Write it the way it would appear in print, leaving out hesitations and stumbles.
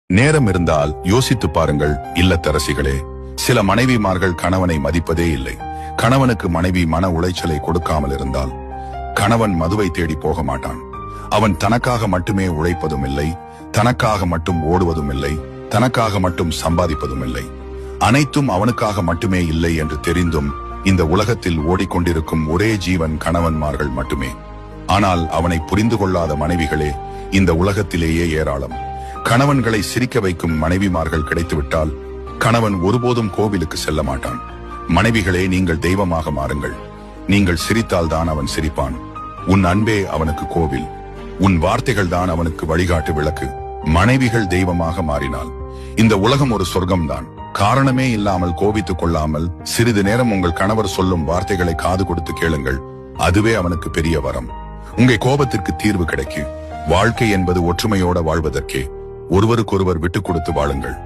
நேரம் இருந்தால் யோசித்து பாருங்கள் இல்லத்தரசிகளே. சில மனைவிமார்கள் கணவனை மதிப்பதே இல்லை. கணவனுக்கு மனைவி மன உளைச்சலை கொடுக்காமல் இருந்தால் கணவன் மதுவை தேடி போக மாட்டான். அவன் தனக்காக மட்டுமே உழைப்பதும் இல்லை, தனக்காக மட்டும் ஓடுவதும் இல்லை, தனக்காக மட்டும் சம்பாதிப்பதும் இல்லை. அனைத்தும் அவனுக்காக மட்டுமே இல்லை என்று தெரிந்தும் இந்த உலகத்தில் ஓடிக்கொண்டிருக்கும் ஒரே ஜீவன் கணவன்மார்கள் மட்டுமே. ஆனால் அவனை புரிந்து கொள்ளாத மனைவிகளே இந்த உலகத்திலேயே ஏராளம். கணவன்களை சிரிக்க வைக்கும் மனைவிமார்கள் கிடைத்துவிட்டால் கணவன் ஒருபோதும் கோவிலுக்கு செல்ல மாட்டான். மனைவிகளே, நீங்கள் தெய்வமாக மாறுங்கள். நீங்கள் சிரித்தால்தான் அவன் சிரிப்பான். உன் அன்பே அவனுக்கு கோவில், உன் வார்த்தைகள் தான் அவனுக்கு வழிகாட்டு விளக்கு. மனைவிகள் தெய்வமாக மாறினால் இந்த உலகம் ஒரு சொர்க்கம்தான். காரணமே இல்லாமல் கோபித்துக் கொள்ளாமல் சிறிது நேரம் உங்கள் கணவர் சொல்லும் வார்த்தைகளை காது கொடுத்து கேளுங்கள். அதுவே அவனுக்கு பெரிய வரம். உங்கள் கோபத்திற்கு தீர்வு கிடைக்கும். வாழ்க்கை என்பது ஒற்றுமையோட வாழ்வதற்கே. ஒருவருக்கொருவர் விட்டுக் கொடுத்து வாழுங்கள்.